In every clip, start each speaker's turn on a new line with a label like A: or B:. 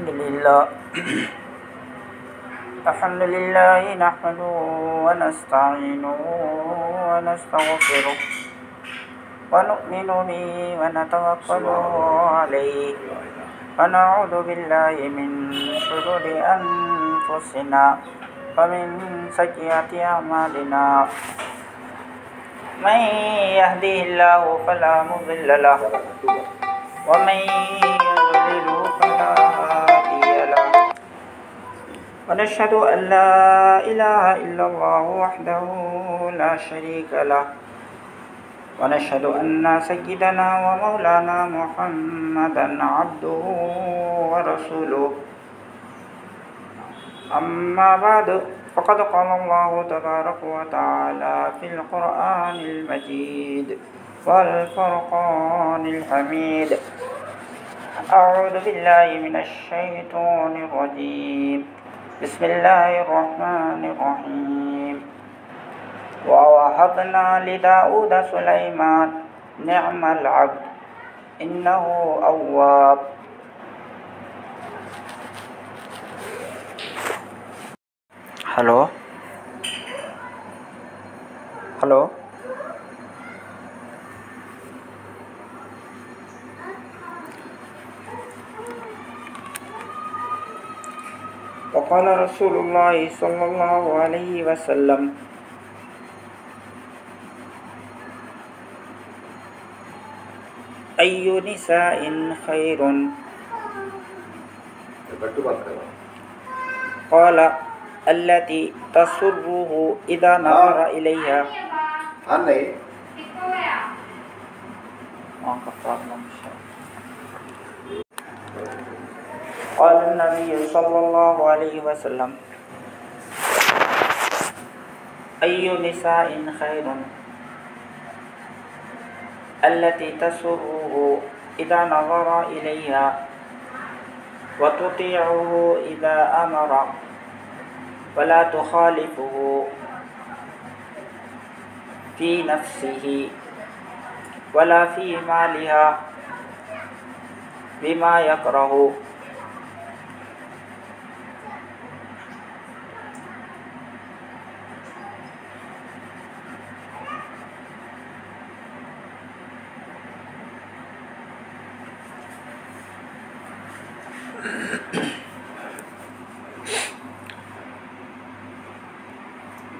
A: الحمد لله نحمده ونستعينه ونستغفره ونؤمن به ونتوكل عليه ونعوذ بالله من شرور أنفسنا ومن سيئات أعمالنا من يهده الله فلا مضل له ومن يضلل فلا هادي له ونشهد أن لا إله إلا الله وحده لا شريك له ونشهد أن سيدنا ومولانا محمدا عبده ورسوله أما بعد فقد قال الله تبارك وتعالى في القرآن المجيد والفرقان الحميد أعوذ بالله من الشيطان الرجيم بسم الله الرحمن الرحيم ووهبنا لداود سليمان نعم العبد إنه أواب ہلو وقال رسول الله صلى الله عليه وسلم أي نساء خير قال التي تسره إذا نظر إليها قال النبي صلى الله عليه وسلم أي نساء خير التي تسره إذا نظر إليها وتطيعه إذا أمر ولا تخالفه في نفسه ولا في مالها بما يكره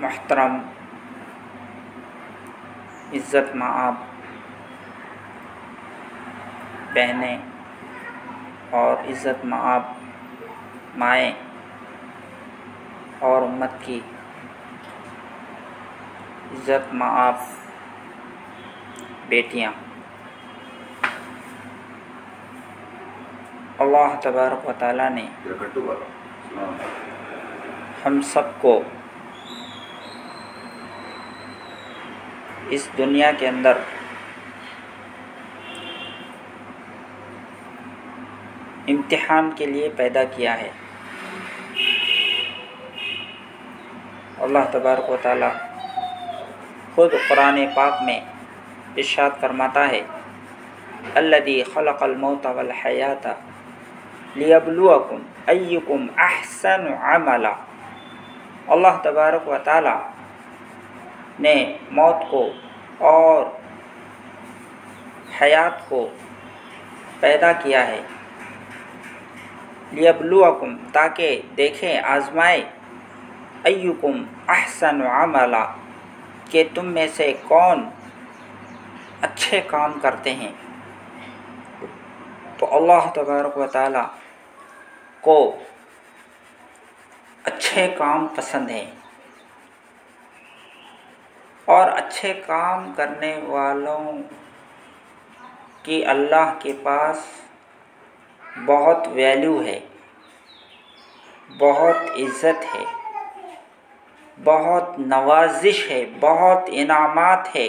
A: محترم عزت مآب بہنیں اور عزت مآب مائیں اور امت کی عزت مآب بیٹیاں، اللہ تبارک و تعالیٰ نے ہم سب کو اس دنیا کے اندر امتحان کے لیے پیدا کیا ہے۔ اللہ تبارک و تعالیٰ خود قرآن پاک میں ارشاد فرماتا ہے الذی خلق الموت والحیات لیبلوکم ایکم احسن عملا۔ اللہ تبارک و تعالیٰ نے موت کو اور حیات کو پیدا کیا ہے لیبلوکم، تاکہ دیکھیں، آزمائے، ایکم احسن عملا، کہ تم میں سے کون اچھے کام کرتے ہیں۔ تو اللہ تبارک و تعالی کو اچھے کام پسند ہیں، اور اچھے کام کرنے والوں کی اللہ کے پاس بہت ویلیو ہے، بہت عزت ہے، بہت نوازش ہے، بہت انعامات ہے،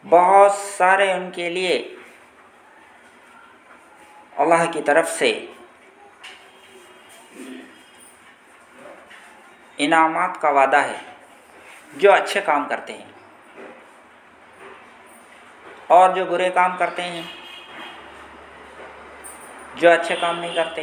A: بہت سارے ان کے لیے اللہ کی طرف سے انعامات کا وعدہ ہے جو اچھے کام کرتے ہیں، اور جو برے کام کرتے ہیں، جو اچھے کام نہیں کرتے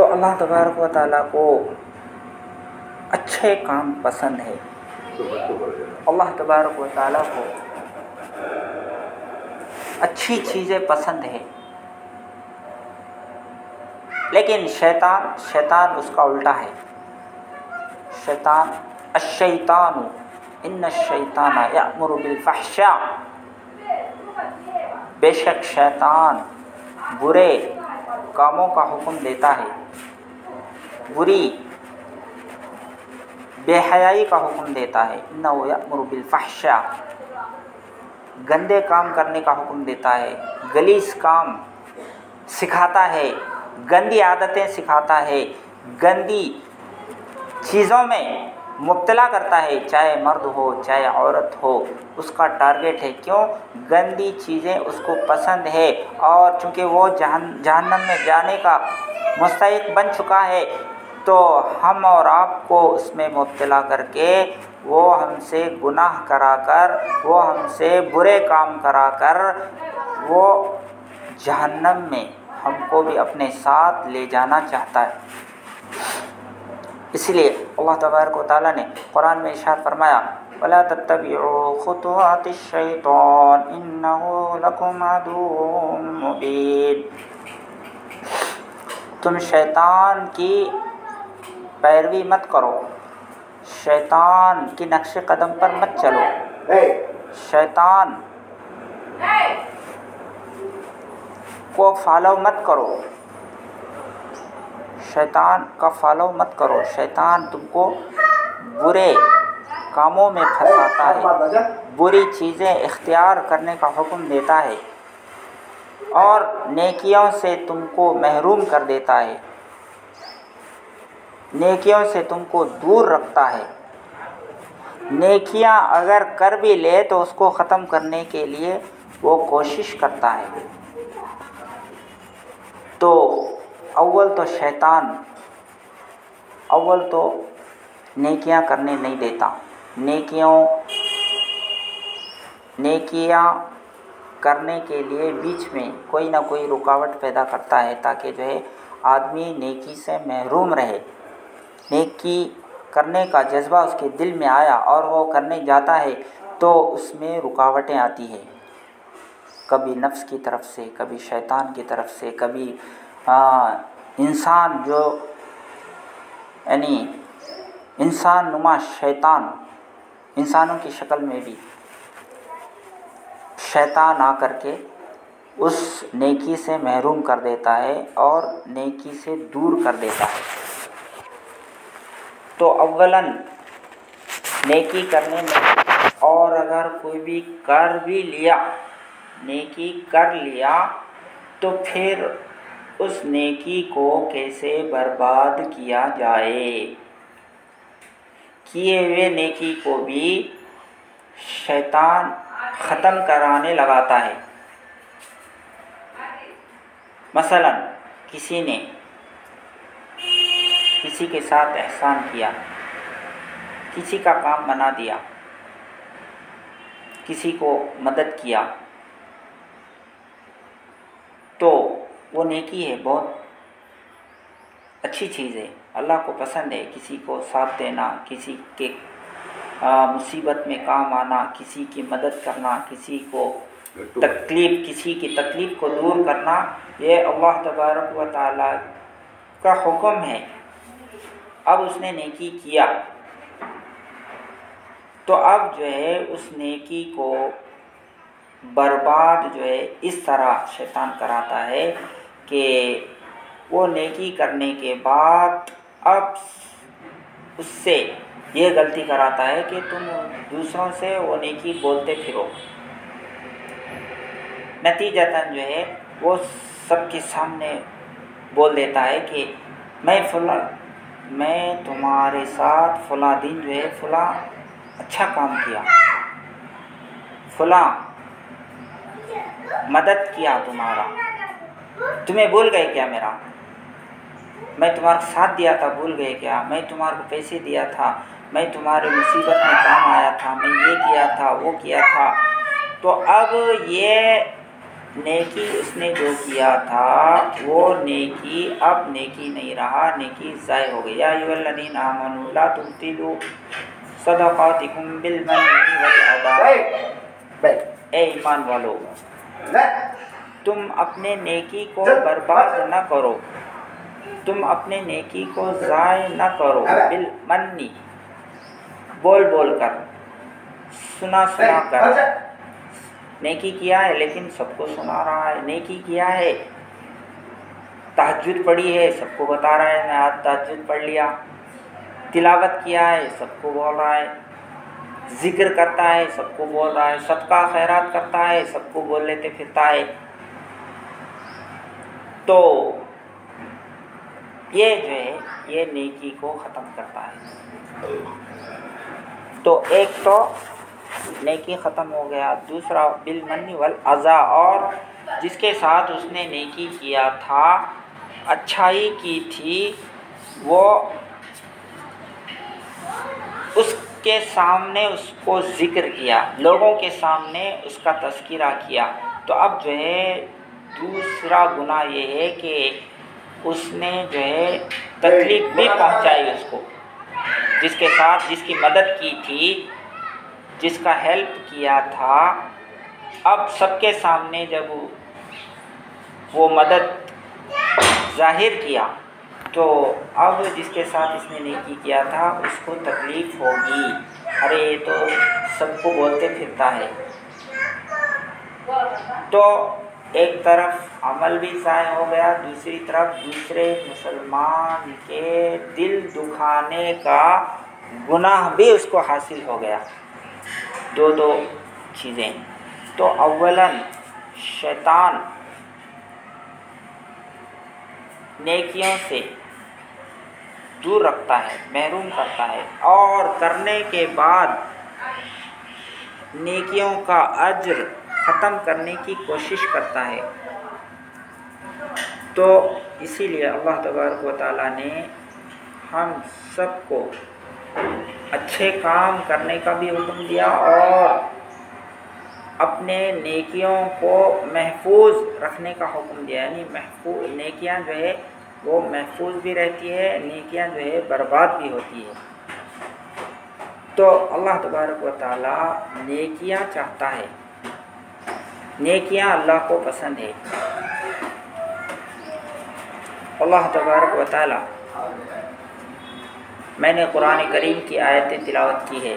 A: تو اللہ تبارک و تعالیٰ کو اچھے کام پسند ہے، اللہ تبارک و تعالیٰ کو اچھی چیزیں پسند ہے، لیکن شیطان اس کا الٹا ہے۔ الشیطان ان الشیطان یأمر بالفحشاء، بے شک شیطان برے کاموں کا حکم دیتا ہے، بری بے حیائی کا حکم دیتا ہے، انہ یأمر بالفحشاء، گندے کام کرنے کا حکم دیتا ہے، غلیظ کام سکھاتا ہے، گندی عادتیں سکھاتا ہے، گندی چیزوں میں مبتلا کرتا ہے، چاہے مرد ہو چاہے عورت ہو، اس کا ٹارگٹ ہے۔ کیوں؟ گندی چیزیں اس کو پسند ہے، اور چونکہ وہ جہنم میں جانے کا مستحق بن چکا ہے، تو ہم اور آپ کو اس میں مبتلا کر کے، وہ ہم سے گناہ کرا کر، وہ ہم سے برے کام کرا کر، وہ جہنم میں ہم کو بھی اپنے ساتھ لے جانا چاہتا ہے۔ اس لیے اللہ تبارک و تعالیٰ نے قرآن میں ارشاد فرمایا وَلَا تَتَّبِعُوا خُطُوَاتِ الشَّيْطَانِ إِنَّهُ لَكُمْ عَدُوٌّ مُّبِينٌ، تم شیطان کی پیروی مت کرو، شیطان کی نقش قدم پر مت چلو، شیطان کو فالو مت کرو، شیطان کا فالو مت کرو۔ شیطان تم کو برے کاموں میں پھنساتا ہے، بری چیزیں اختیار کرنے کا حکم دیتا ہے، اور نیکیوں سے تم کو محروم کر دیتا ہے، نیکیوں سے تم کو دور رکھتا ہے۔ نیکیاں اگر کر بھی لے تو اس کو ختم کرنے کے لیے وہ کوشش کرتا ہے۔ تو اول تو نیکیاں کرنے نہیں دیتا، نیکیاں کرنے کے لیے بیچ میں کوئی نہ کوئی رکاوٹ پیدا کرتا ہے، تاکہ جو ہے آدمی نیکی سے محروم رہے۔ نیکی کرنے کا جذبہ اس کے دل میں آیا اور وہ کرنے جاتا ہے تو اس میں رکاوٹیں آتی ہیں، کبھی نفس کی طرف سے، کبھی شیطان کی طرف سے، کبھی انسان جو یعنی انسان نما شیطان، انسانوں کی شکل میں بھی شیطان آ کر کے اس نیکی سے محروم کر دیتا ہے اور نیکی سے دور کر دیتا ہے۔ تو اولاً نیکی کرنے میں، اور اگر کوئی بھی کر بھی لیا، نیکی کر لیا، تو پھر اس نیکی کو کیسے برباد کیا جائے، کیے ہوئے نیکی کو بھی شیطان ختم کرانے لگاتا ہے۔ مثلا کسی نے کسی کے ساتھ احسان کیا، کسی کا کام بنا دیا، کسی کو مدد کیا، تو وہ نیکی ہے، بہت اچھی چیز ہے، اللہ کو پسند ہے۔ کسی کو ساتھ دینا، کسی کے مصیبت میں کام آنا، کسی کی مدد کرنا، کسی کی تکلیف کو دور کرنا، یہ اللہ تبارک و تعالیٰ کا حکم ہے۔ اب اس نے نیکی کیا تو اب جو ہے اس نیکی کو برباد جو ہے اس طرح شیطان کراتا ہے کہ وہ نیکی کرنے کے بعد اب اس سے یہ غلطی کراتا ہے کہ تم دوسروں سے وہ نیکی بولتے پھرو، نتیجتاً جو ہے وہ سب کے سامنے بول دیتا ہے کہ میں تمہارے ساتھ فلاں دن جو ہے فلاں اچھا کام کیا، فلاں مدد کیا تمہارا، تمہیں بھول گئے کیا میرا؟ میں تمہارا ساتھ دیا تھا، بھول گئے کیا؟ میں تمہارے کو پیسے دیا تھا، میں تمہارے مصیبت میں کام آیا تھا، میں یہ کیا تھا، وہ کیا تھا۔ تو اب یہ نیکی اس نے جو کیا تھا وہ نیکی اب نیکی نہیں رہا، نیکی ضائع ہو گئی۔ یا ایھا الذین آمنوا لا تبطلوا صدقاتکم بالمن والعذا، اے ایمان والو تم اپنے نیکی کو برباد نہ کرو، تم اپنے نیکی کو ضائع نہ کرو، بالمنی بول بول کر، سنا سنا کر۔ نیکی کیا ہے لیکن سب کو سنا رہا ہے، نیکی کیا ہے تہجد پڑھی ہے سب کو بتا رہا ہے میں آج تہجد پڑھ لیا، تلاوت کیا ہے سب کو بول رہا ہے، ذکر کرتا ہے سب کو بول رہا ہے، صدقہ خیرات کرتا ہے سب کو بول لیتے پھرتا ہے۔ تو یہ جو ہے یہ نیکی کو ختم کرتا ہے۔ تو ایک تو نیکی ختم ہو گیا، دوسرا بالمن والاذی، اور جس کے ساتھ اس نے نیکی کیا تھا، اچھائی کی تھی، وہ اس کے سامنے اس کو ذکر کیا، لوگوں کے سامنے اس کا تذکرہ کیا، تو اب جو ہے دوسرا گناہ یہ ہے کہ اس نے جو ہے تکلیف بھی پہنچائی اس کو، جس کے ساتھ جس کی مدد کی تھی، جس کا ہیلپ کیا تھا، اب سب کے سامنے جب وہ مدد ظاہر کیا تو اب جس کے ساتھ اس نے نیکی کیا تھا اس کو تکلیف ہوگی، ارے یہ تو سب کو بولتے پھرتا ہے۔ تو ایک طرف عمل بھی ضائع ہو گیا، دوسری طرف دوسرے مسلمان کے دل دکھانے کا گناہ بھی اس کو حاصل ہو گیا، دو چیزیں۔ تو اولاً شیطان نیکیوں سے دور رکھتا ہے، محروم کرتا ہے، اور کرنے کے بعد نیکیوں کا اجر ختم کرنے کی کوشش کرتا ہے۔ تو اسی لیے اللہ تبارک و تعالیٰ نے ہم سب کو اچھے کام کرنے کا بھی حکم دیا اور اپنے نیکیوں کو محفوظ رکھنے کا حکم دیا، یعنی محفوظ نیکیاں جو ہے وہ محفوظ بھی رہتی ہے، نیکیاں جو ہے برباد بھی ہوتی ہے۔ تو اللہ تبارک و تعالیٰ نیکیاں چاہتا ہے، نیکیاں اللہ کو پسند ہے۔ اللہ تبارک و تعالیٰ، میں نے قرآن کریم کی آیتیں تلاوت کی ہے،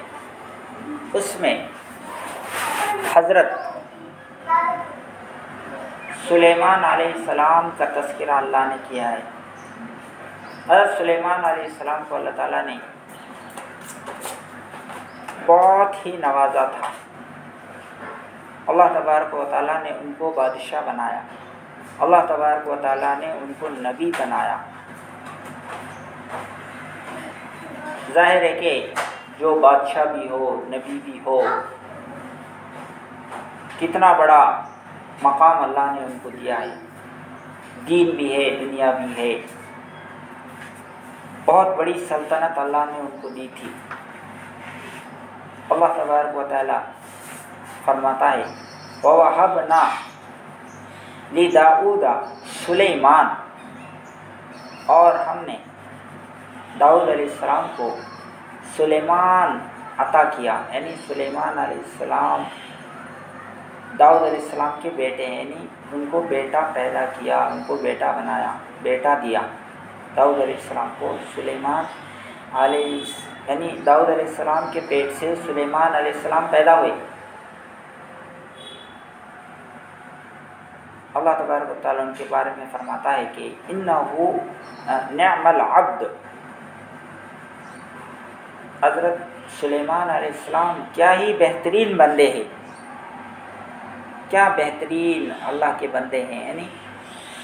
A: اس میں حضرت سلیمان علیہ السلام کا تذکرہ اللہ نے کیا ہے۔ حضرت سلیمان علیہ السلام کو اللہ تعالیٰ نے بہت ہی نوازا تھا، اللہ تبارک و تعالیٰ نے ان کو بادشاہ بنایا، اللہ تبارک و تعالیٰ نے ان کو نبی بنایا۔ ظاہر ہے کہ جو بادشاہ بھی ہو، نبی بھی ہو، کتنا بڑا مقام اللہ نے ان کو دیا ہے، دین بھی ہے، دنیا بھی ہے، بہت بڑی سلطنت اللہ نے ان کو دی تھی۔ اللہ تبارک و تعالیٰ فرماتا ہے وَوَهَبْنَا لِدَاؤُدَ سلیمان، اور ہم نے داؤد علیہ السلام کو سلیمان عطا کیا، یعنی سلیمان علیہ السلام داؤد علیہ السلام کے بیٹے ہیں، یعنی ان کو بیٹا پیدا کیا، ان کو بیٹا بنایا، بیٹا دیا داؤد علیہ السلام کو۔ سلیمان یعنی داؤد علیہ السلام کے پیٹ سے سلیمان علیہ السلام پیدا ہوئے۔ اللہ تبارک و تعالیٰ ان کے بارے میں فرماتا ہے کہ اِنَّهُ نِعْمَ الْعَبْدُ، حضرت سلیمان علیہ السلام کیا ہی بہترین بندے ہیں، کیا بہترین اللہ کے بندے ہیں، یعنی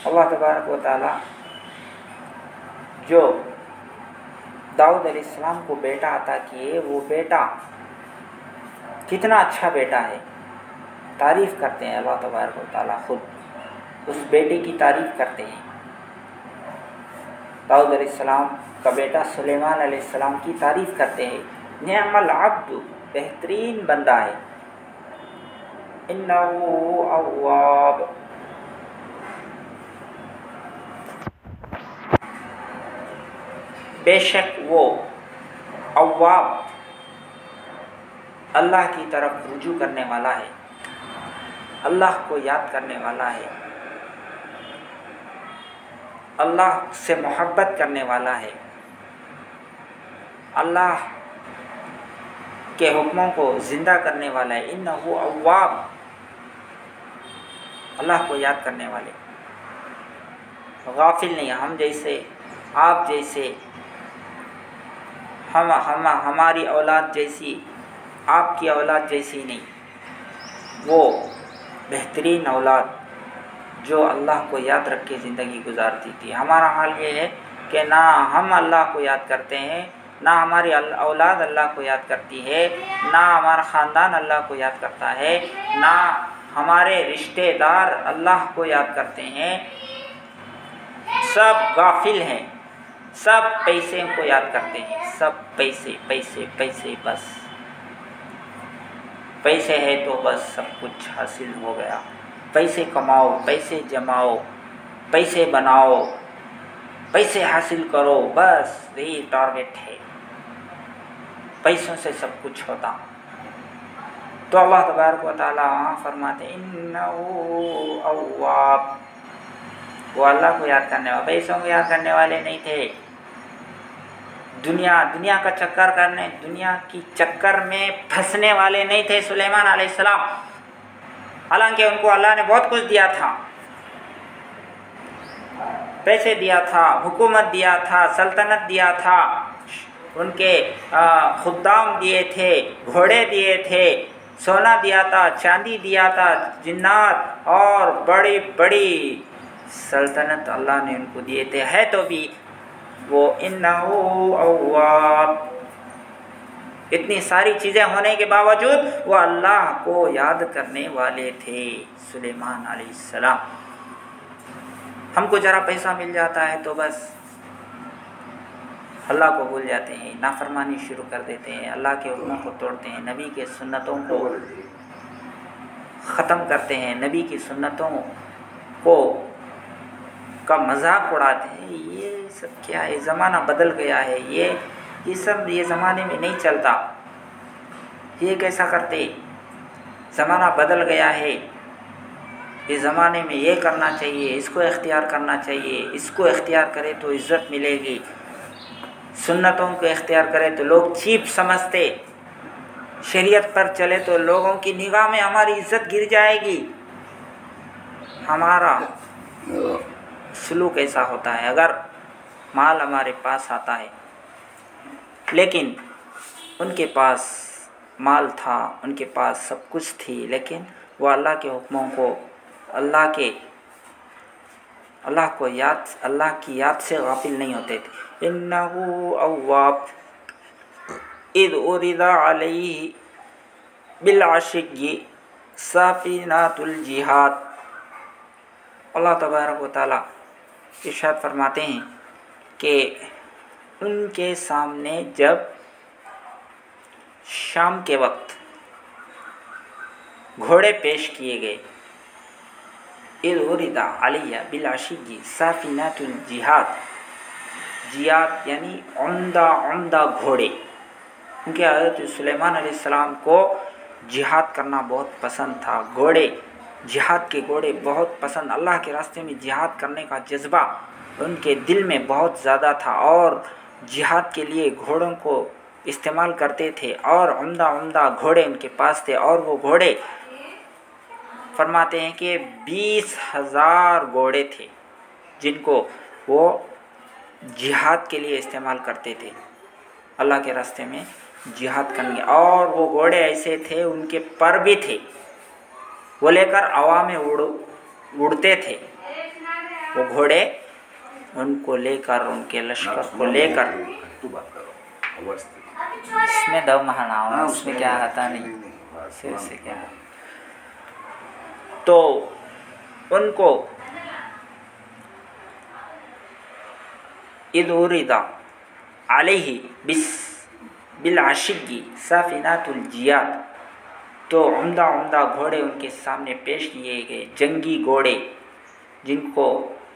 A: اللہ تبارک و تعالیٰ جو داؤد علیہ السلام کو بیٹا عطا کیے، وہ بیٹا کتنا اچھا بیٹا ہے، تعریف کرتے ہیں اللہ تبارک و تعالیٰ، خود اس بیٹے کی تعریف کرتے ہیں۔ داؤد علیہ السلام کا بیٹا سلیمان علیہ السلام کی تعریف کرتے ہیں، نعم العبد، بہترین بندہ ہے، انہ اواب، بے شک وہ اواب اللہ کی طرف رجوع کرنے والا ہے، اللہ کو یاد کرنے والا ہے، اللہ سے محبت کرنے والا ہے، اللہ کے حکموں کو زندہ کرنے والا ہے۔ انہ اواب، اللہ کو یاد کرنے والے، غافل نہیں، ہم جیسے، آپ جیسے، ہماری اولاد جیسی، آپ کی اولاد جیسی نہیں، وہ بہترین اولاد جو اللہ کو یاد رکھ کے زندگی گزارتی تھی۔ ہمارا حال یہ ہے کہ نہ ہم اللہ کو یاد کرتے ہیں، نہ ہماری اولاد اللہ کو یاد کرتی ہے، نہ ہمارا خاندان اللہ کو یاد کرتا ہے، نہ ہمارے رشتہ دار اللہ کو یاد کرتے ہیں، سب غافل ہیں، سب پیسے کو یاد کرتے ہیں، سب پیسے پیسے پیسے، بس پیسے ہے تو بس سب کچھ حاصل ہو گیا، پیسے کماؤ، پیسے جماؤ، پیسے بناؤ، پیسے حاصل کرو، بس یہی ٹارگٹ ہے، پیسوں سے سب کچھ ہوتا۔ تو اللہ تبارک و تعالیٰ وہاں فرماتے ہیں انہ اواب، وہ اللہ کو یاد کرنے والے، پیسوں کو یاد کرنے والے نہیں تھے، دنیا کا چکر کرنے، دنیا کی چکر میں پھنسنے والے نہیں تھے سلیمان علیہ السلام، حالانکہ ان کو اللہ نے بہت کچھ دیا تھا، پیسے دیا تھا، حکومت دیا تھا، سلطنت دیا تھا، ان کے خدام دیے تھے، گھوڑے دیے تھے، سونا دیا تھا، چاندی دیا تھا، جنات اور بڑی بڑی سلطنت اللہ نے ان کو دیے تھے، ہے تو بھی وہ انہ اواب، اتنی ساری چیزیں ہونے کے باوجود وہ اللہ کو یاد کرنے والے تھے سلیمان علیہ السلام۔ ہم کو ذرا پیسہ مل جاتا ہے تو بس اللہ کو بھول جاتے ہیں، نافرمانی شروع کر دیتے ہیں، اللہ کے حکموں کو توڑتے ہیں، نبی کے سنتوں کو ختم کرتے ہیں، نبی کی سنتوں کو کا مذاق اڑاتے ہیں۔ یہ سب کیا ہے؟ زمانہ بدل گیا ہے، یہ سب یہ زمانے میں نہیں چلتا، یہ کیسا کرتے؟ زمانہ بدل گیا ہے، اس زمانے میں یہ کرنا چاہیے، اس کو اختیار کرنا چاہیے، اس کو اختیار کرے تو عزت ملے گی، سنتوں کو اختیار کرے تو لوگ چیپ سمجھتے، شریعت پر چلے تو لوگوں کی نگاہ میں ہماری عزت گر جائے گی۔ ہمارا سلوک ایسا ہوتا ہے، اگر مال ہمارے پاس آتا ہے، لیکن ان کے پاس مال تھا، ان کے پاس سب کچھ تھی، لیکن وہ اللہ کے حکموں کو، اللہ کی یاد سے غافل نہیں ہوتے تھے۔ انہ اواب اذ عرض علیہ بالعشی سافینات الجہاد، اللہ تبارک و تعالیٰ ارشاد فرماتے ہیں کہ ان کے سامنے جب شام کے وقت گھوڑے پیش کیے گئے، اذ عرض علیہ بالعشی سافینات الجہاد، جہاد یعنی عمدہ گھوڑے، کیونکہ حضرت سلیمان علیہ السلام کو جہاد کرنا بہت پسند تھا، گھوڑے، جہاد کے گھوڑے بہت پسند، اللہ کے راستے میں جہاد کرنے کا جذبہ ان کے دل میں بہت زیادہ تھا، اور جہاد کے لیے گھوڑوں کو استعمال کرتے تھے، اور عمدہ گھوڑے ان کے پاس تھے، اور وہ گھوڑے فرماتے ہیں کہ 20,000 گھوڑے تھے جن کو وہ جہاد کے لیے استعمال کرتے تھے، اللہ کے راستے میں جہاد کرنے، اور وہ گھوڑے ایسے تھے، ان کے پر بھی تھے، وہ لے کر ہوا میں اڑتے تھے، وہ گھوڑے ان کو لے کر، ان کے لشکر کو لے کر، اس میں دم ہناؤ، اس میں کیا آتا نہیں، سے کیا، تو ان کو اذ عرض علیہ بالعشی سافینات الجہاد، تو عمدہ گھوڑے ان کے سامنے پیش کیے گئے، جنگی گھوڑے جن کو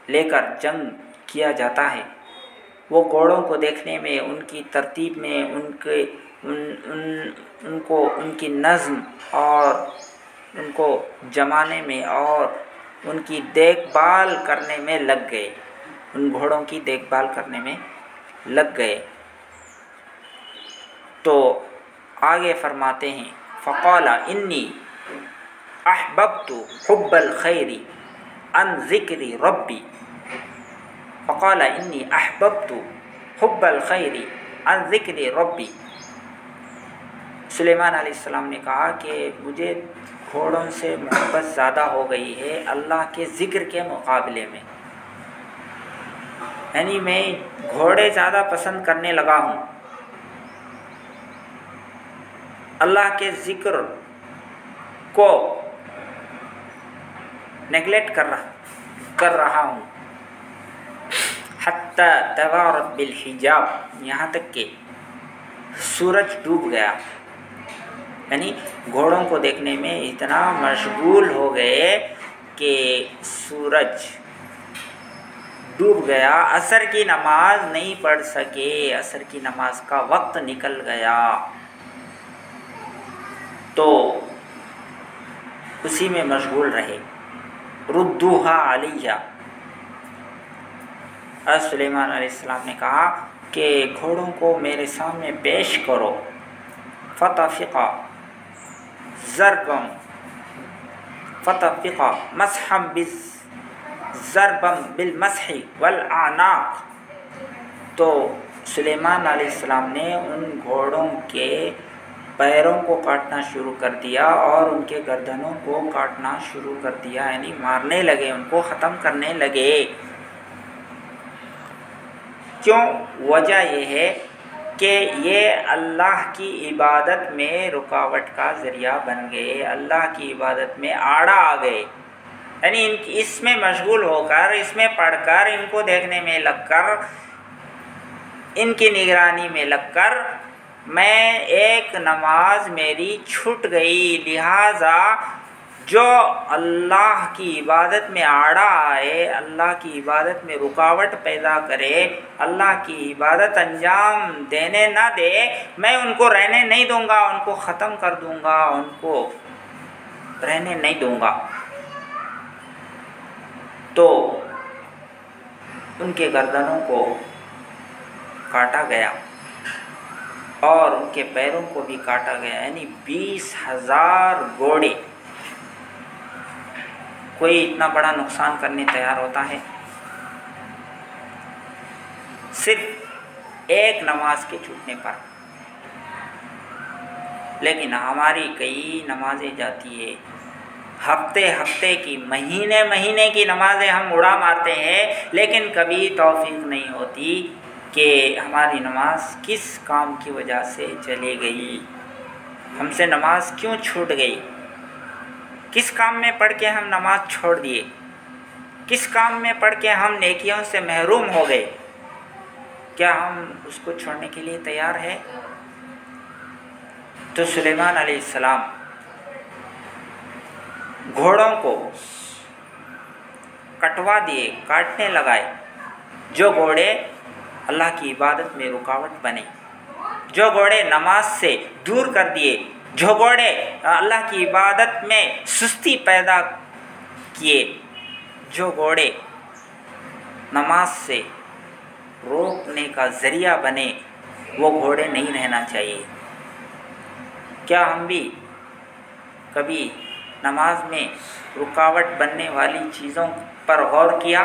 A: لے کر جنگ کیا جاتا ہے، وہ گھوڑوں کو دیکھنے میں، ان کی ترتیب میں، ان کو ان کی نظم اور ان کو جمانے میں اور ان کی دیکھ بھال کرنے میں لگ گئے، ان گھوڑوں کی دیکھ بھال کرنے میں لگ گئے۔ تو آگے فرماتے ہیں فقال انی احببت حب الخیر عن ذکر ربی، فقال انی احببت حب الخیر عن ذکر ربی۔ سلیمان علیہ السلام نے کہا کہ مجھے گھوڑوں سے محبت زیادہ ہو گئی ہے اللہ کے ذکر کے مقابلے میں، یعنی میں گھوڑے زیادہ پسند کرنے لگا ہوں، اللہ کے ذکر کو نیگلیکٹ کر رہا ہوں۔ حتی توارت بالحجاب، یہاں تک کہ سورج ڈوب گیا، یعنی گھوڑوں کو دیکھنے میں اتنا مشغول ہو گئے کہ سورج ڈوب گیا، عصر کی نماز نہیں پڑھ سکے، عصر کی نماز کا وقت نکل گیا، تو اسی میں مشغول رہے۔ ردوہا علیہ، حضرت سلیمان علیہ السلام نے کہا کہ گھوڑوں کو میرے سامنے پیش کرو۔ فتفقا مسحا ضربا بالمسح والاعناق، تو سلیمان علیہ السلام نے ان گھوڑوں کے پیروں کو کاٹنا شروع کر دیا اور ان کے گردنوں کو کاٹنا شروع کر دیا، یعنی مارنے لگے، ان کو ختم کرنے لگے۔ کیوں؟ وجہ یہ ہے کہ یہ اللہ کی عبادت میں رکاوٹ کا ذریعہ بن گئے، اللہ کی عبادت میں آڑا آ گئے، یعنی اس میں مشغول ہو کر، اس میں پڑھ کر، ان کو دیکھنے میں لگ کر، ان کی نگرانی میں لگ کر میں ایک نماز میری چھوٹ گئی، لہٰذا جو اللہ کی عبادت میں آڑا آئے، اللہ کی عبادت میں رکاوٹ پیدا کرے، اللہ کی عبادت انجام دینے نہ دے، میں ان کو رہنے نہیں دوں گا، ان کو ختم کر دوں گا، ان کو رہنے نہیں دوں گا۔ تو ان کے گردنوں کو کاٹا گیا اور ان کے پیروں کو بھی کاٹا گیا، یعنی 20,000 گھوڑے۔ کوئی اتنا بڑا نقصان کرنے تیار ہوتا ہے؟ صرف ایک نماز کے چھوٹنے پر۔ لیکن ہماری کئی نمازیں جاتی ہے، ہفتے کی، مہینے کی نمازیں ہم اڑا مارتے ہیں، لیکن کبھی توفیق نہیں ہوتی کہ ہماری نماز کس کام کی وجہ سے چلی گئی، ہم سے نماز کیوں چھوٹ گئی، کس کام میں پڑھ کے ہم نماز چھوڑ دیے، کس کام میں پڑھ کے ہم نیکیوں سے محروم ہو گئے، کیا ہم اس کو چھوڑنے کے لیے تیار ہیں؟ تو سلیمان علیہ السلام گھوڑوں کو کٹوا دیے، کاٹنے لگائے، جو گھوڑے اللہ کی عبادت میں رکاوٹ بنے، جو گھوڑے نماز سے دور کر دیے، جو گھوڑے اللہ کی عبادت میں سستی پیدا کیے، جو گھوڑے نماز سے روکنے کا ذریعہ بنے، وہ گھوڑے نہیں رہنا چاہیے۔ کیا ہم بھی کبھی نماز میں رکاوٹ بننے والی چیزوں پر غور کیا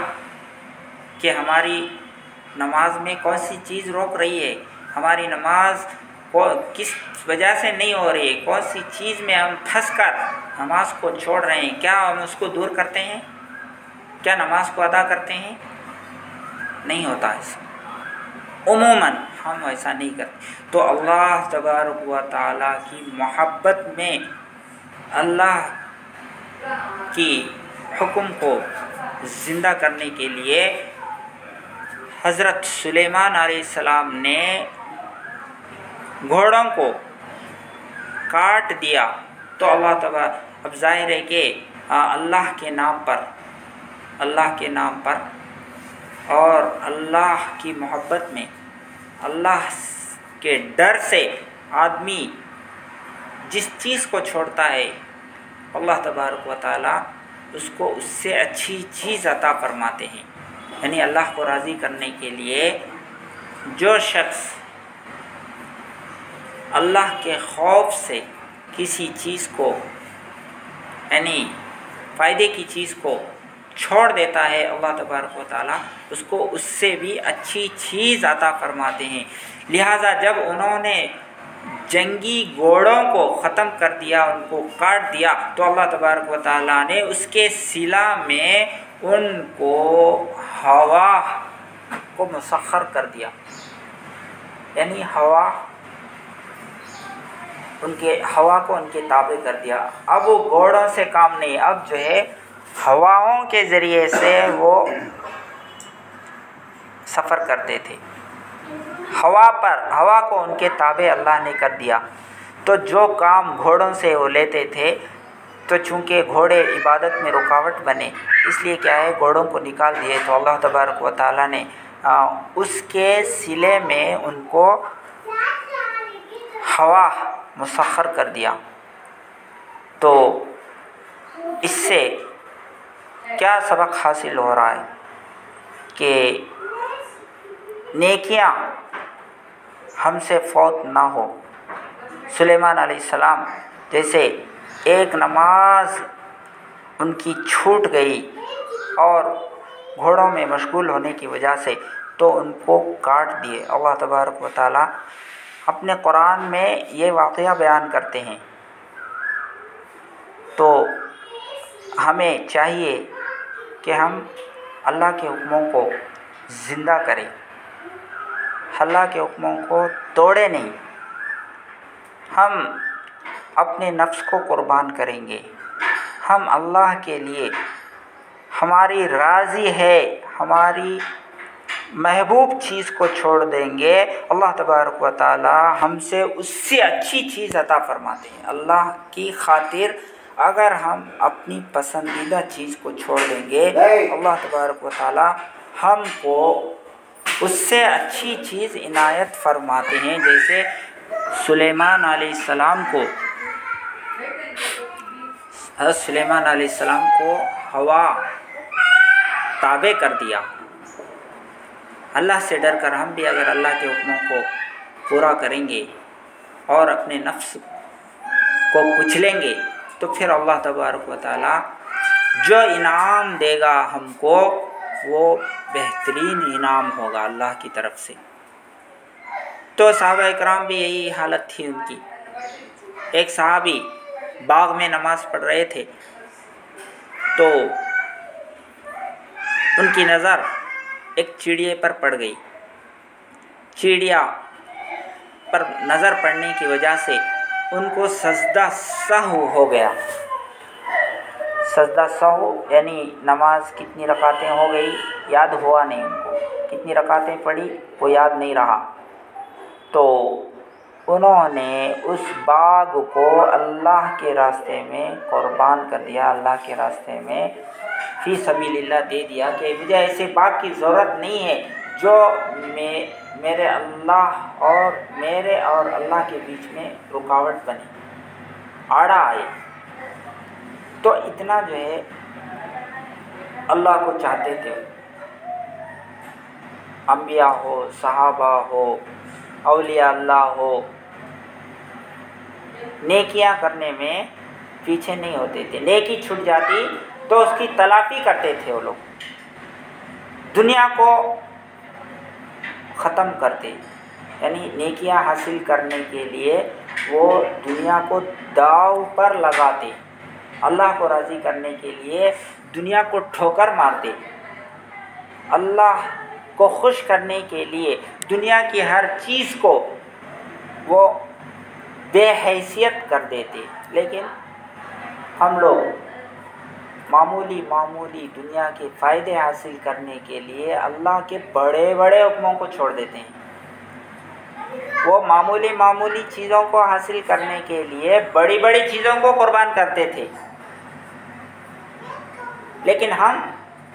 A: کہ ہماری نماز میں کون سی چیز روک رہی ہے، ہماری نماز کو کس وجہ سے نہیں ہو رہی ہے، کون سی چیز میں ہم پھنس کر نماز کو چھوڑ رہے ہیں، کیا ہم اس کو دور کرتے ہیں، کیا نماز کو ادا کرتے ہیں؟ نہیں ہوتا ایسا، عموماً ہم ایسا نہیں کرتے۔ تو اللہ تبارک و تعالیٰ کی محبت میں اللہ کی حکم کو زندہ کرنے کے لیے حضرت سلیمان علیہ السلام نے گھوڑوں کو کاٹ دیا۔ تو اللہ تبارک، اب ظاہر ہے کہ اللہ کے نام پر اور اللہ کی محبت میں، اللہ کے ڈر سے آدمی جس چیز کو چھوڑتا ہے اللہ تبارک و تعالیٰ اس کو اس سے اچھی چیز عطا فرماتے ہیں۔ یعنی اللہ کو راضی کرنے کے لیے جو شخص اللہ کے خوف سے کسی چیز کو، یعنی فائدے کی چیز کو چھوڑ دیتا ہے، اللہ تبارک و تعالیٰ اس کو اس سے بھی اچھی چیز عطا فرماتے ہیں۔ لہٰذا جب انہوں نے جنگی گھوڑوں کو ختم کر دیا، ان کو کاٹ دیا، تو اللہ تبارک و تعالیٰ نے اس کے صلہ میں ان کو ہوا کو مسخر کر دیا، یعنی ہوا کو ان کے تابع کر دیا۔ اب وہ گھوڑوں سے کام نہیں، اب جو ہے ہواؤں کے ذریعے سے وہ سفر کرتے تھے، ہوا کو ان کے تابع اللہ نے کر دیا۔ تو جو کام گھوڑوں سے وہ لیتے تھے، تو چونکہ گھوڑے عبادت میں رکاوٹ بنے، اس لیے کیا ہے گھوڑوں کو نکال دیے، تو اللہ تبارک و تعالیٰ نے اس کے صلے میں ان کو ہوا مسخر کر دیا۔ تو اس سے کیا سبق حاصل ہو رہا ہے کہ نیکیاں ہم سے فوت نہ ہو۔ سلیمان علیہ السلام جیسے ایک نماز ان کی چھوٹ گئی اور گھوڑوں میں مشغول ہونے کی وجہ سے تو ان کو کاٹ دیے۔ اللہ تبارک و تعالیٰ اپنے قرآن میں یہ واقعہ بیان کرتے ہیں۔ تو ہمیں چاہیے کہ ہم اللہ کے حکموں کو زندہ کریں، اللہ کے حکموں کو توڑے نہیں۔ ہم اپنے نفس کو قربان کریں گے، ہم اللہ کے لیے ہماری راضی ہے، ہماری محبوب چیز کو چھوڑ دیں گے، اللہ تبارک و تعالی ہم سے اس سے اچھی چیز عطا فرماتے ہیں۔ اللہ کی خاطر اگر ہم اپنی پسندیدہ چیز کو چھوڑ دیں گے، اللہ تبارک و تعالی ہم کو اس سے اچھی چیز عنایت فرماتے ہیں۔ جیسے سلیمان علیہ السلام کو، حضرت سلیمان علیہ السلام کو ہوا تابع کر دیا۔ اللہ سے ڈر کر ہم بھی اگر اللہ کے حکموں کو پورا کریں گے اور اپنے نفس کو کچلیں گے، تو پھر اللہ تبارک و تعالی جو انعام دے گا ہم کو، وہ بہترین انعام ہوگا اللہ کی طرف سے۔ تو صحابہ اکرام بھی یہی حالت تھی ان کی۔ ایک صحابی باغ میں نماز پڑھ رہے تھے، تو ان کی نظر ایک چڑیے پر پڑ گئی۔ چڑیا پر نظر پڑنے کی وجہ سے ان کو سجدہ سہو ہو گیا۔ سجدہ سہو یعنی نماز کتنی رکعتیں ہو گئی یاد ہوا نہیں ان کو، کتنی رکعتیں پڑھی وہ یاد نہیں رہا۔ تو انہوں نے اس باغ کو اللہ کے راستے میں قربان کر دیا، اللہ کے راستے میں فی سبیل اللہ دے دیا کہ مجھے ایسے باغ کی ضرورت نہیں ہے جو میرے اور اللہ کے بیچ میں رکاوٹ بنے، آڑا آئے۔ تو اتنا جو ہے اللہ کو چاہتے تھے، انبیاء ہو، صحابہ ہو، اولیاء اللہ ہو، نیکیاں کرنے میں پیچھے نہیں ہوتے تھے۔ نیکی چھوٹ جاتی تو اس کی تلافی کرتے تھے وہ لوگ، دنیا کو ختم کرتے، یعنی نیکیاں حاصل کرنے کے لیے وہ دنیا کو داؤ پر لگاتے، اللہ کو راضی کرنے کے لیے دنیا کو ٹھوکر مارتے، اللہ کو خوش کرنے کے لیے دنیا کی ہر چیز کو وہ بے حیثیت کر دیتے۔ لیکن ہم لوگ معمولی دنیا کے فائدے حاصل کرنے کے لیے اللہ کے بڑے بڑے حکموں کو چھوڑ دیتے ہیں۔ وہ معمولی چیزوں کو حاصل کرنے کے لیے بڑی چیزوں کو قربان کرتے تھے، لیکن ہم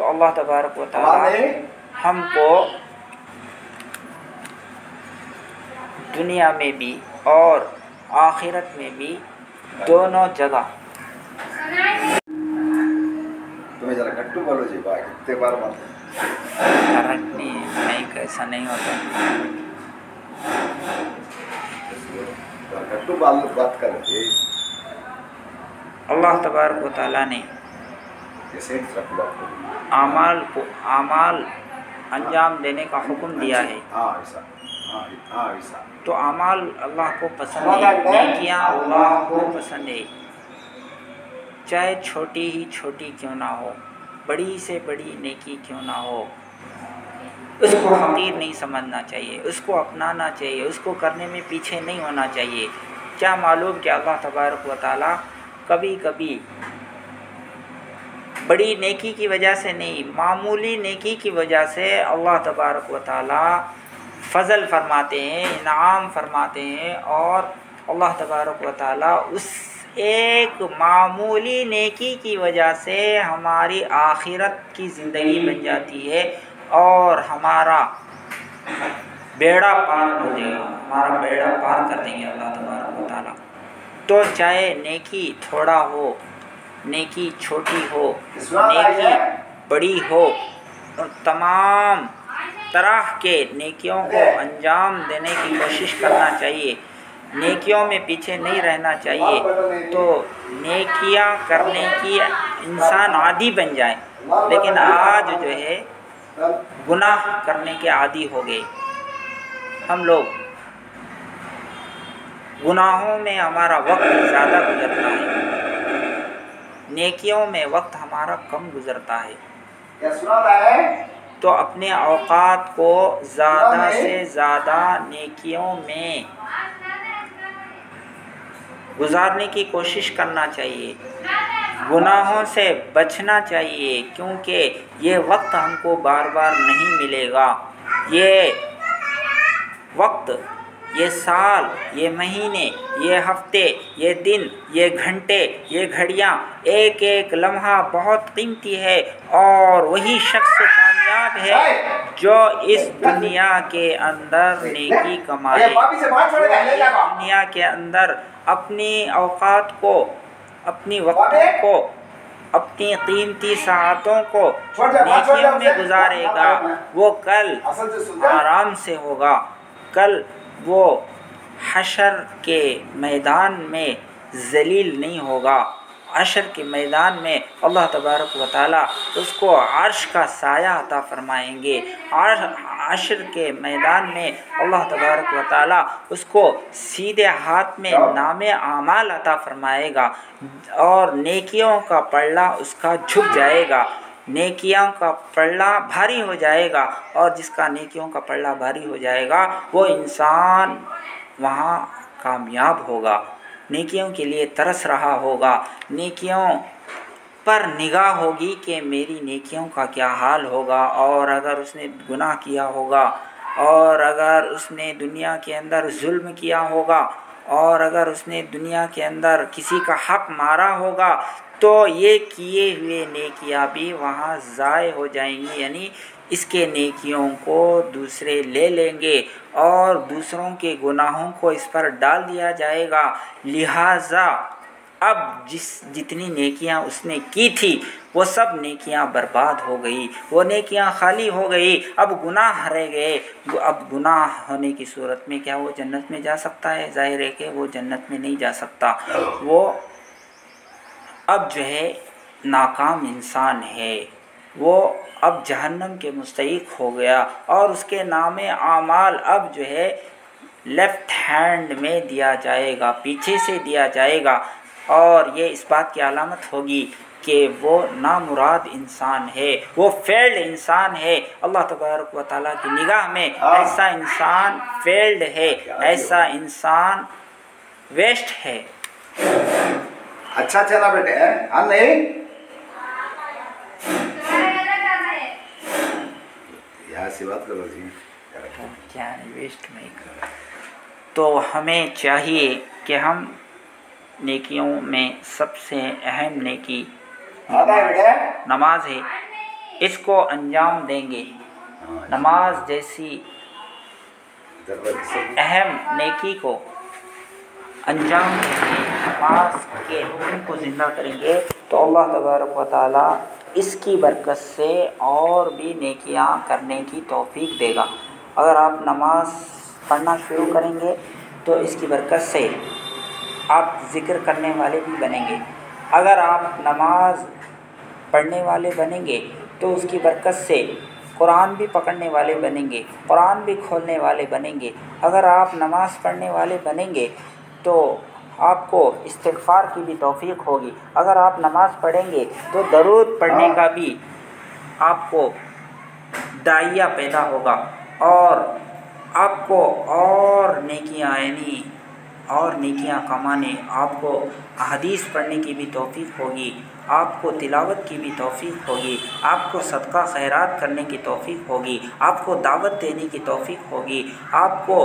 A: تو اللہ تبارک و تعالی ہم کو دنیا میں بھی اور آخرت میں بھی دونوں جگہ
B: تمہیں ذرا کٹو بولو جی بھائی کتنے بار
A: رکھنی نہیں کیسا نہیں ہوتا
B: کٹو بات کر رہے
A: اللہ تبارک و تعالیٰ نے اعمال انجام دینے کا حکم دیا ہے تو اعمال اللہ کو پسند ہے، نیکیاں اللہ کو پسند ہے، چاہے چھوٹی ہی چھوٹی کیوں نہ ہو، بڑی سے بڑی نیکی کیوں نہ ہو، اس کو حقیر نہیں سمجھنا چاہیے، اس کو اپنانا چاہیے، اس کو کرنے میں پیچھے نہیں ہونا چاہیے۔ کیا معلوم کہ اللہ تبارک و تعالیٰ کبھی کبھی بڑی نیکی کی وجہ سے نہیں، معمولی نیکی کی وجہ سے اللہ تبارک و تعالیٰ فضل فرماتے ہیں، انعام فرماتے ہیں، اور اللہ تبارک و تعالیٰ اس ایک معمولی نیکی کی وجہ سے ہماری آخرت کی زندگی بن جاتی ہے اور ہمارا بیڑا پار ہو جائے گا، ہمارا بیڑا پار کر دیں گے اللہ تبارک و تعالیٰ۔ تو چاہے نیکی تھوڑا ہو، نیکی چھوٹی ہو، نیکی بڑی ہو، تمام طرح کے نیکیوں کو انجام دینے کی کوشش کرنا چاہیے، نیکیوں میں پیچھے نہیں رہنا چاہیے۔ تو نیکیاں کرنے کی انسان عادی بن جائے، لیکن آج جو ہے گناہ کرنے کے عادی ہو گئے ہم لوگ، گناہوں میں ہمارا وقت زیادہ گزرتا ہے، نیکیوں میں وقت ہمارا کم گزرتا ہے۔ تو اپنے اوقات کو زیادہ سے زیادہ نیکیوں میں گزارنے کی کوشش کرنا چاہیے، گناہوں سے بچنا چاہیے، کیونکہ یہ وقت ہم کو بار بار نہیں ملے گا۔ یہ وقت، یہ سال، یہ مہینے، یہ ہفتے، یہ دن، یہ گھنٹے، یہ گھڑیاں، ایک ایک لمحہ بہت قیمتی ہے، اور وہی شخص کامیاب ہے جو اس دنیا کے اندر نیکی کمائے، دنیا کے اندر اپنی اوقات کو، اپنی وقتوں کو، اپنی قیمتی ساعتوں کو نیکیوں میں گزارے گا، وہ کل آرام سے ہوگا، کل وہ حشر کے میدان میں ذلیل نہیں ہوگا۔ حشر کے میدان میں اللہ تبارک و تعالیٰ اس کو عرش کا سایہ عطا فرمائیں گے، حشر کے میدان میں اللہ تبارک و تعالیٰ اس کو سیدھے ہاتھ میں نام اعمال عطا فرمائے گا، اور نیکیوں کا پلڑا اس کا جھک جائے گا، نیکیوں کا پلڑا بھاری ہو جائے گا، اور جس کا نیکیوں کا پلڑا بھاری ہو جائے گا وہ انسان وہاں کامیاب ہوگا، نیکیوں کے لیے ترس رہا ہوگا، نیکیوں پر نگاہ ہوگی کہ میری نیکیوں کا کیا حال ہوگا، اور اگر اس نے گناہ کیا ہوگا، اور اگر اس نے دنیا کے اندر ظلم کیا ہوگا، اور اگر اس نے دنیا کے اندر کسی کا حق مارا ہوگا، تو یہ کیے ہوئے نیکیاں بھی وہاں ضائع ہو جائیں گی، یعنی اس کے نیکیوں کو دوسرے لے لیں گے اور دوسروں کے گناہوں کو اس پر ڈال دیا جائے گا، لہٰذا اب جتنی نیکیاں اس نے کی تھی وہ سب نیکیاں برباد ہو گئی، وہ نیکیاں خالی ہو گئی، اب گناہ رہ گئے۔ اب گناہ ہونے کی صورت میں کیا وہ جنت میں جا سکتا ہے؟ ظاہر ہے کہ وہ جنت میں نہیں جا سکتا، وہ اب جو ہے ناکام انسان ہے، وہ اب جہنم کے مستحق ہو گیا، اور اس کے نام اعمال اب جو ہے لیفٹ ہینڈ میں دیا جائے گا، پیچھے سے دیا جائے گا، اور یہ اس بات کی علامت ہوگی کہ وہ نامراد انسان ہے، وہ فیلڈ انسان ہے۔ اللہ تبارک و تعالیٰ کی نگاہ میں ایسا انسان فیلڈ ہے، ایسا انسان ویسٹ ہے۔
B: اچھا چلا بیٹے، ہاں نہیں یہاں سے بات کرو جی،
A: کیا ویسٹ نہیں کر۔ تو ہمیں چاہیے کہ ہم نیکیوں میں سب سے اہم نیکی نماز ہے، اس کو انجام دیں گے، نماز جیسی اہم نیکی کو انجام دیں گے، نماز کے حکم کو زندہ کریں گے، تو اللہ تبارک و تعالیٰ اس کی برکت سے اور بھی نیکیاں کرنے کی توفیق دے گا۔ اگر آپ نماز پڑھنا شروع کریں گے تو اس کی برکت سے آپ ذکر کرنے والے بھی بنیں گے۔ اگر آپ نماز پڑھنے والے بنیں گے تو اس کی برکت سے قرآن بھی پکڑنے والے بنیں گے، قرآن بھی کھولنے والے بنیں گے۔ اگر آپ نماز پڑھنے والے بنیں گے تو آپ کو استغفار کی بھی توفیق ہوگی۔ اگر آپ نماز پڑھیں گے تو درود پڑھنے کا بھی آپ کو داعیہ پیدا ہوگا، اور آپ کو اور نیکیاں اور نیکیاں کمانے، آپ کو حدیث پڑھنے کی بھی توفیق ہوگی، آپ کو تلاوت کی بھی توفیق ہوگی، آپ کو صدقہ خیرات کرنے کی توفیق ہوگی، آپ کو دعوت دینے کی توفیق ہوگی، آپ کو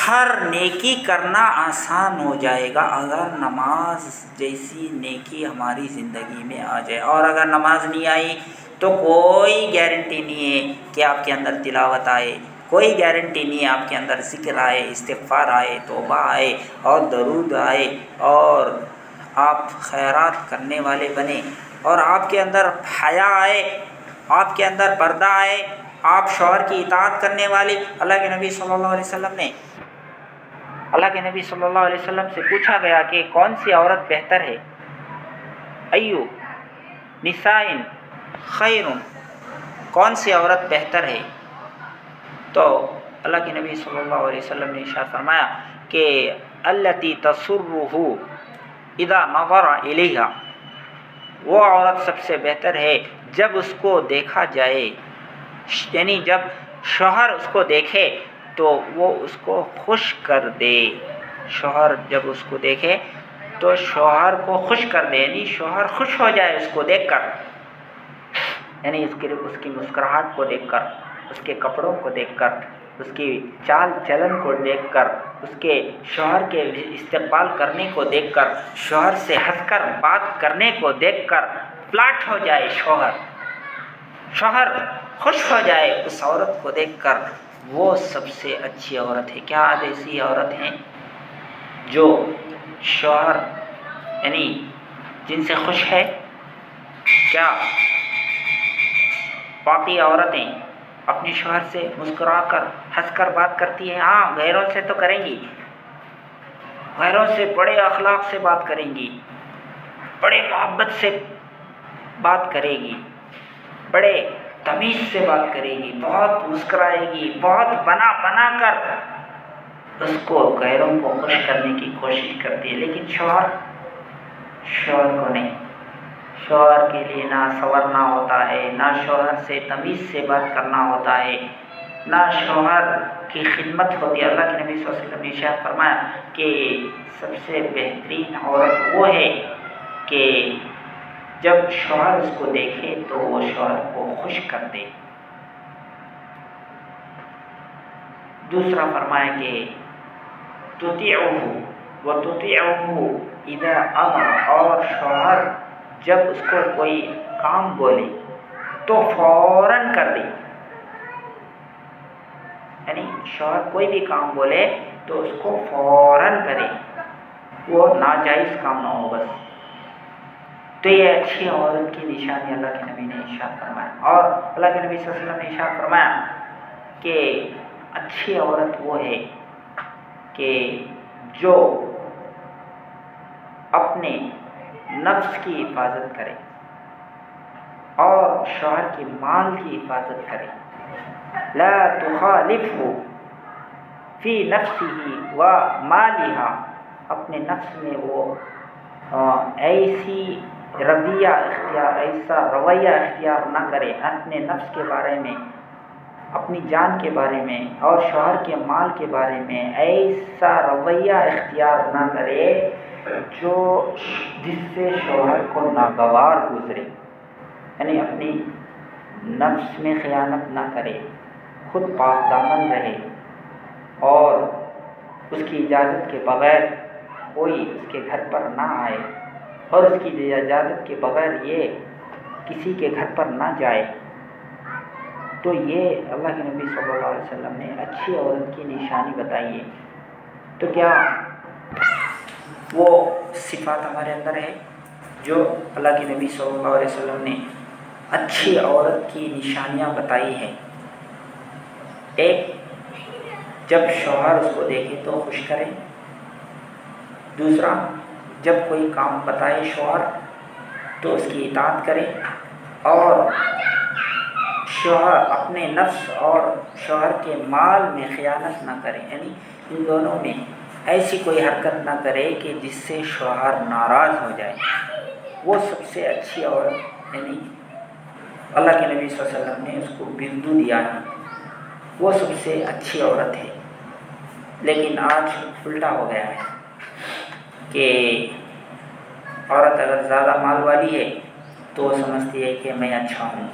A: ہر نیکی کرنا آسان ہو جائے گا اگر نماز جیسی نیکی ہماری زندگی میں آ جائے۔ اور اگر نماز نہیں آئی تو کوئی گارنٹی نہیں ہے کہ آپ کے اندر تلاوت آئے، کوئی گارنٹی نہیں ہے آپ کے اندر ذکر آئے، استغفار آئے، توبہ آئے اور درود آئے، اور آپ خیرات کرنے والے بنے، اور آپ کے اندر حیا آئے، آپ کے اندر پردہ آئے، آپ شوہر کی اطاعت کرنے والے۔ اللہ کے نبی صلی اللہ علیہ وسلم سے پوچھا گیا کہ کون سی عورت بہتر ہے، ایو نسائن خیر، کون سی عورت بہتر ہے؟ تو اللہ کے نبی صلی اللہ علیہ وسلم نے ارشاد فرمایا کہ التی تسرہ اذا نظر الیہا، وہ عورت سب سے بہتر ہے جب اس کو دیکھا جائے، یعنی جب شوہر اس کو دیکھے تو وہ اس کو خوش کر دے۔ شوہر جب اس کو دیکھے تو شوہر کو خوش کر دے، یعنی شوہر خوش ہو جائے اس کو دیکھ کر، یعنی اس کی مسکراہٹ کو دیکھ کر، اس کے کپڑوں کو دیکھ کر، اس کی چال چلن کو دیکھ کر، اس کے شوہر کے استقبال کرنے کو دیکھ کر، شوہر سے ہنس کر بات کرنے کو دیکھ کر پلاٹ ہو جائے شوہر خوش ہو جائے اس عورت کو دیکھ کر، وہ سب سے اچھی عورت ہے۔ کیا آج ایسی عورت ہیں جو شوہر یعنی جن سے خوش ہے؟ کیا باقی عورتیں اپنے شوہر سے مسکرا کر ہنس کر بات کرتی ہیں؟ ہاں، غیروں سے تو کریں گی، غیروں سے بڑے اخلاق سے بات کریں گی، بڑے محبت سے بات کرے گی، بڑے تمیز سے بات کرے گی، بہت مسکرائے گی، بہت بنا کر اس کو غیروں کو خوش کرنے کی کوشش کرتی ہے۔ لیکن شوہر کو نہیں، شوہر کے لیے نہ سنورنا ہوتا ہے، نہ شوہر سے تمیز سے بات کرنا ہوتا ہے، نہ شوہر کی خدمت ہوتی ہے۔ اللہ کے نبی صلی اللہ علیہ وسلم نے ارشاد فرمایا کہ سب سے بہترین عورت وہ ہے کہ جب شوہر اس کو دیکھے تو وہ شوہر کو خوش کر دے۔ دوسرا فرمایا کہ تطیعہ وتطیعہ اذا امر، اور شوہر جب اس کو کوئی کام بولے تو فوراً کر دے، یعنی شوہر کوئی بھی کام بولے تو اس کو فوراً کرے، وہ ناجائز کام نہ ہو بس۔ تو یہ اچھی عورت کی نشانی اللہ کے نبی نے ارشاد فرمایا۔ اور اللہ کے نبی صلی اللہ علیہ وسلم نے ارشاد فرمایا کہ اچھی عورت وہ ہے کہ جو اپنے نفس کی حفاظت کرے اور شوہر کے مال کی حفاظت کرے، لا تخالفہ فی نفسہ و مالہا، اپنے نفس میں وہ ایسا رویہ اختیار نہ کرے اپنے نفس کے بارے میں، اپنی جان کے بارے میں اور شوہر کے مال کے بارے میں ایسا رویہ اختیار نہ کرے جس سے شوہر کو ناگوار گزرے، یعنی اپنی نفس میں خیانت نہ کرے، خود پاک دامن رہے اور اس کی اجازت کے بغیر کوئی اس کے گھر پر نہ آئے، اور اس کی اجازت کے بغیر یہ کسی کے گھر پر نہ جائے۔ تو یہ اللہ کے نبی صلی اللہ علیہ وسلم نے اچھی عورت کی نشانی بتائی ہے۔ تو کیا وہ صفات ہمارے اندر ہے جو اللہ کے نبی صلی اللہ علیہ وسلم نے اچھی عورت کی نشانیاں بتائی ہیں؟ ایک، جب شوہر اس کو دیکھے تو خوش کرے۔ دوسرا، جب کوئی کام بتائے شوہر تو اس کی اطاعت کرے، اور شوہر اپنے نفس اور شوہر کے مال میں خیانت نہ کرے، یعنی ان دونوں میں ایسی کوئی حرکت نہ کرے کہ جس سے شوہر ناراض ہو جائے۔ وہ سب سے اچھی عورت، یعنی اللہ کے نبی صلی اللہ علیہ وسلم نے اس کو بندو دیا ہے، وہ سب سے اچھی عورت ہے۔ لیکن آج الٹا ہو گیا ہے کہ عورت اگر زیادہ مال والی ہے تو وہ سمجھتی ہے کہ میں اچھا ہوں،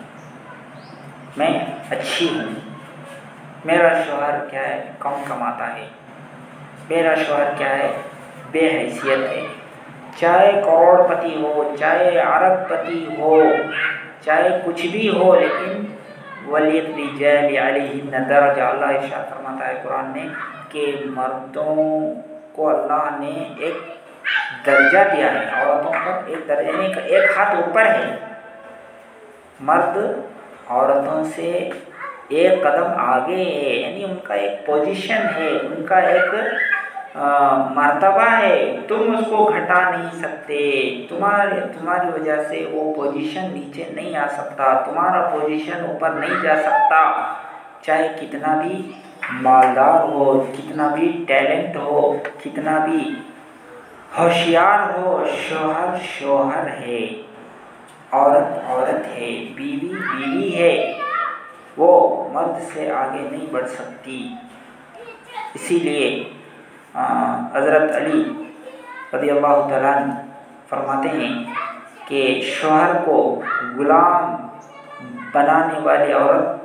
A: میں اچھی ہوں، میرا شوہر کیا ہے کم کماتا ہے، میرا شوہر کیا ہے بے حیثیت ہے، چاہے کروڑ پتی ہو، چاہے ارب پتی ہو، چاہے کچھ بھی ہو، لیکن وَلِلرِّجَالِ عَلَيْهِنَّ دَرَجَةٌ، اللہ ارشاد فرماتا ہے قرآن میں کہ مردوں کو اللہ نے ایک درجہ دیا ہے، عورتوں پر ایک درجہ، یعنی ایک ہاتھ اوپر ہے۔ مرد عورتوں سے ایک قدم آگے ہے، یعنی ان کا ایک پوزیشن ہے، ان کا ایک مرتبہ ہے، تم اس کو گھٹا نہیں سکتے، تمہاری وجہ سے وہ پوزیشن نیچے نہیں آ سکتا، تمہارا پوزیشن اوپر نہیں جا سکتا، چاہے کتنا بھی مالدار ہو، کتنا بھی ٹیلنٹ ہو، کتنا بھی ہوشیار ہو، شوہر شوہر ہے، عورت عورت ہے، بیوی بیوی ہے، وہ مرد سے آگے نہیں بڑھ سکتی۔ اسی لیے حضرت علی رضی اللہ تعالیٰ عنہ فرماتے ہیں کہ شوہر کو غلام بنانے والی عورت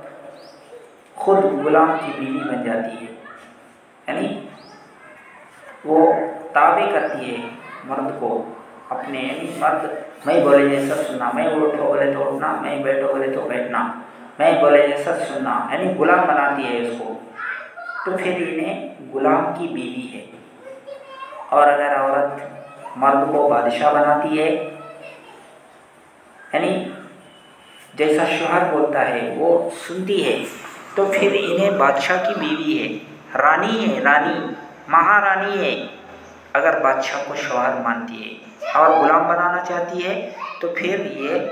A: خود غلام کی بیوی بن جاتی ہے، یعنی وہ تابع کرتی ہے مرد کو اپنے، یعنی مرد میں بولے جیسا سننا، میں اٹھو بولے تو اٹھنا، میں بیٹھو بولے تو بیٹھنا، میں بولے جیسا سننا، یعنی غلام بناتی ہے اس کو، تو پھر انہیں غلام کی بیوی ہے۔ اور اگر عورت مرد کو بادشاہ بناتی ہے، یعنی جیسا شوہر بولتا ہے وہ سنتی ہے، تو پھر انہیں بادشاہ کی بیوی ہے، رانی ہے، رانی مہارانی ہے، اگر بادشاہ کو شوہر مانتی ہے اور غلام بنانا چاہتی ہے تو پھر یہ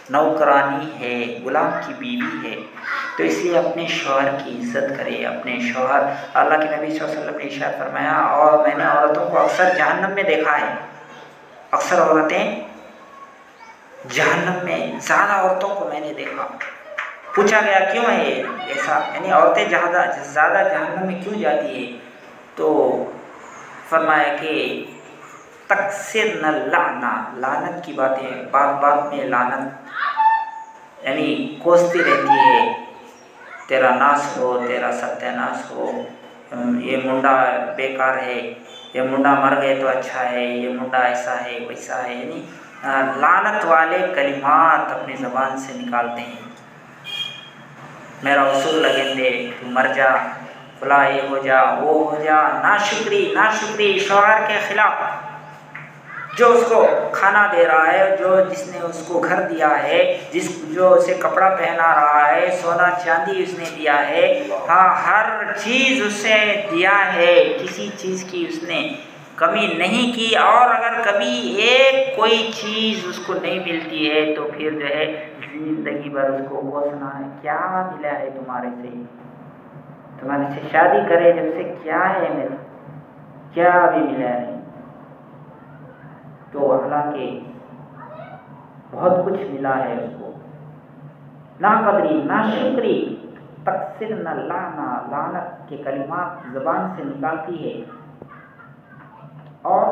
A: نوکرانی ہے، غلام کی بیوی ہے۔ تو اس لیے اپنے شوہر کی عزت کرے، اپنے شوہر، اللہ کے نبی صلی اللہ علیہ وسلم نے ارشاد فرمایا، اور میں نے عورتوں کو اکثر جہنم میں دیکھا ہے، اکثر عورتیں جہنم میں، زیادہ عورتوں کو میں نے دیکھا۔ پوچھا گیا کیوں ہے ایسا، یعنی عورتیں زیادہ جہنم میں کیوں جاتی ہیں؟ تو فرمایا کہ تکثرن اللعنہ، لعنت کی باتیں، بات بات میں لعنت، یعنی کوستی رہتی ہے، تیرا ناس ہو، تیرا ستیہ ناس ہو، یہ منڈا بیکار ہے، یہ منڈا مر گئے تو اچھا ہے، یہ منڈا ایسا ہے ویسا ہے، یعنی لعنت والے کلمات اپنی زبان سے نکالتے ہیں۔ میرا اصول لگیں دے، تو مر جا، فلاں یہ ہو جا، وہ ہو جا، ناشکری شوہر کے خلاف، جو اس کو کھانا دے رہا ہے، جس نے اس کو گھر دیا ہے، جو اسے کپڑا پہنا رہا ہے، سونا چاندی اس نے دیا ہے، ہاں ہر چیز اسے دیا ہے، کسی چیز کی اس نے کمی نہیں کی، اور اگر کبھی ایک کوئی چیز اس کو نہیں ملتی ہے تو پھر جو ہے زندگی بھر اس کو کوسنا ہے، کیا ملا ہے تمہارے سے، تمہارے سے شادی کرے جب سے کیا ہے میرا، کیا بھی ملا نہیں۔ تو حالانکہ بہت کچھ ملا ہے اس کو، نا قدری، نا شکری، تکثرن اللعنہ، لعنت کے کلمات زبان سے نکالتی ہے اور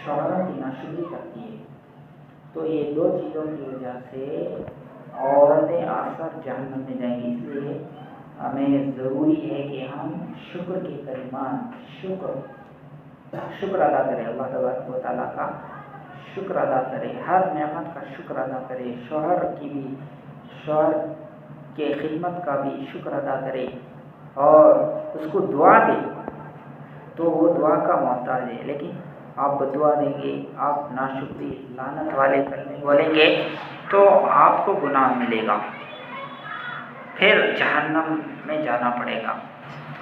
A: شوہروں کی ناشکری کرتی ہے۔ تو یہ دو چیزوں کی وجہ سے عورتیں اکثر جہنم میں جائیں گی۔ اس لیے ہمیں ضروری ہے کہ ہم شکر کے کلمات، شکر ادا کریں، اللہ تبارک و تعالیٰ کا شکر ادا کرے، ہر نعمت کا شکر ادا کرے، شوہر کے خدمت کا بھی شکر ادا کرے اور اس کو دعا دے تو وہ دعا کا محتاج ہے، لیکن آپ بدعا دیں گے، آپ ناشکری لعنت والے کلمے بولیں گے تو آپ کو گناہ ملے گا، پھر جہنم میں جانا پڑے گا۔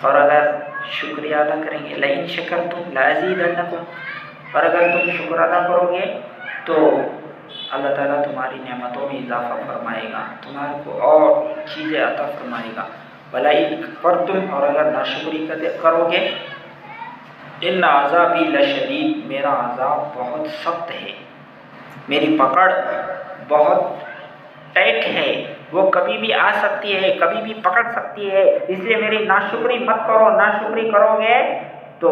A: اور اگر شکریہ ادا کریں گے، لئن شکرتم لازیدنکم، اور اگر تم شکر ادا کرو گے تو اللہ تعالیٰ تمہاری نعمتوں میں اضافہ فرمائے گا، تمہارے کو اور چیزیں عطا فرمائے گا۔ ولئن کفرتم، اور اگر ناشکری کرو گے، ان عذابی لشدید، میرا عذاب بہت سخت ہے، میری پکڑ بہت ٹائٹ ہے، وہ کبھی بھی آ سکتی ہے، کبھی بھی پکڑ سکتی ہے، اس لیے میری ناشکری مت کرو، ناشکری کرو گے تو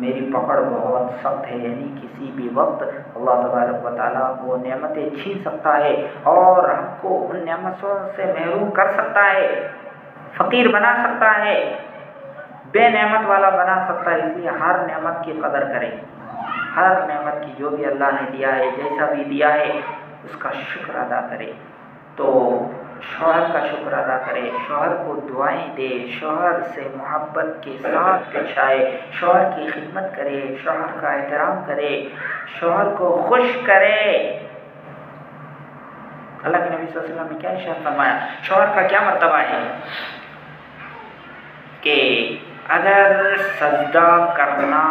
A: میری پکڑ بہت سخت ہے، یعنی کسی بھی وقت اللہ تبارک و تعالیٰ وہ نعمتیں چھین سکتا ہے اور ہم کو ان نعمتوں سے محروم کر سکتا ہے، فقیر بنا سکتا ہے، بے نعمت والا بنا سکتا ہے۔ اس لیے ہر نعمت کی قدر کرے، ہر نعمت کی جو بھی اللہ نے دیا ہے، جیسا بھی دیا ہے اس کا شکر ادا کرے۔ تو شوہر کا شکر ادا کرے، شوہر کو دعائیں دے، شوہر سے محبت کے ساتھ پیش آئے، شوہر کی خدمت کرے، شوہر کا احترام کرے، شوہر کو خوش کرے۔ اللہ کے نبی صلی اللہ علیہ وسلم نے کیا ارشاد فرمایا، شوہر کا کیا مرتبہ ہے کہ اگر سجدہ کرنا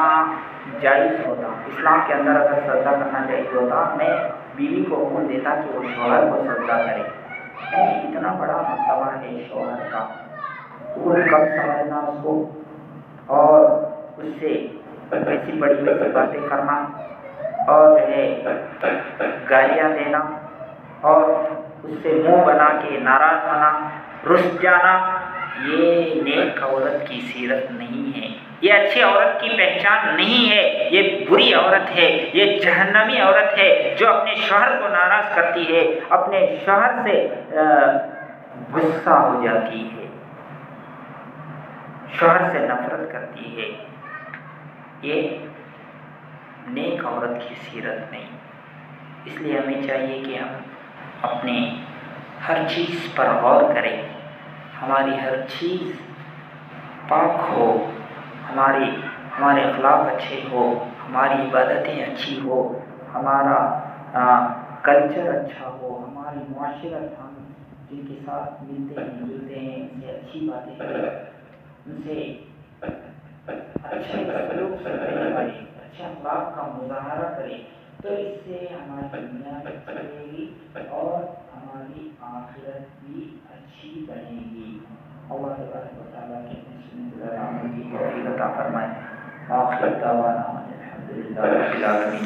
A: جائز ہوتا، اسلام کے اندر اگر سجدہ کرنا جائز ہوتا، میں بیوی کو حکم دیتا کہ وہ شوہر کو سجدہ کرے۔ یعنی اتنا بڑا مرتبہ ہے شوہر کا، کوئی کم سمجھنا اس کو اور اس سے ویسی بڑی باتیں کرنا اور جو ہے گالیاں دینا اور اس سے منہ بنا کے ناراض ہونا، رس جانا، یہ نیک عورت کی سیرت نہیں ہے، یہ اچھی عورت کی پہچان نہیں ہے، یہ بری عورت ہے، یہ جہنمی عورت ہے جو اپنے شوہر کو ناراض کرتی ہے، اپنے شوہر سے غصہ ہو جاتی ہے، شوہر سے نفرت کرتی ہے، یہ نیک عورت کی سیرت نہیں۔ اس لیے ہمیں چاہیے کہ ہم اپنے ہر چیز پر غور کریں، ہماری ہر چیز پاک ہو، ہمارے اخلاق اچھے ہو، ہماری عبادتیں اچھی ہو، ہمارا کلچر اچھا ہو، ہماری معاشرت، ہم جن کے ساتھ ملتے ہیں جلتے ہیں ان سے اچھی باتیں کریں، ان سے اچھے سلوک سے پیش آئیں، اچھے اخلاق کا مظاہرہ کریں، تو اس سے ہماری دنیا اچھی رہے گی اور ہماری آخرت بھی اچھی بنے گی۔ اللہ تبارک و تعالیٰ کے عمل کی توفیق عطا فرمائے۔ آخر دعوانا الحمدللہ رب العالمین۔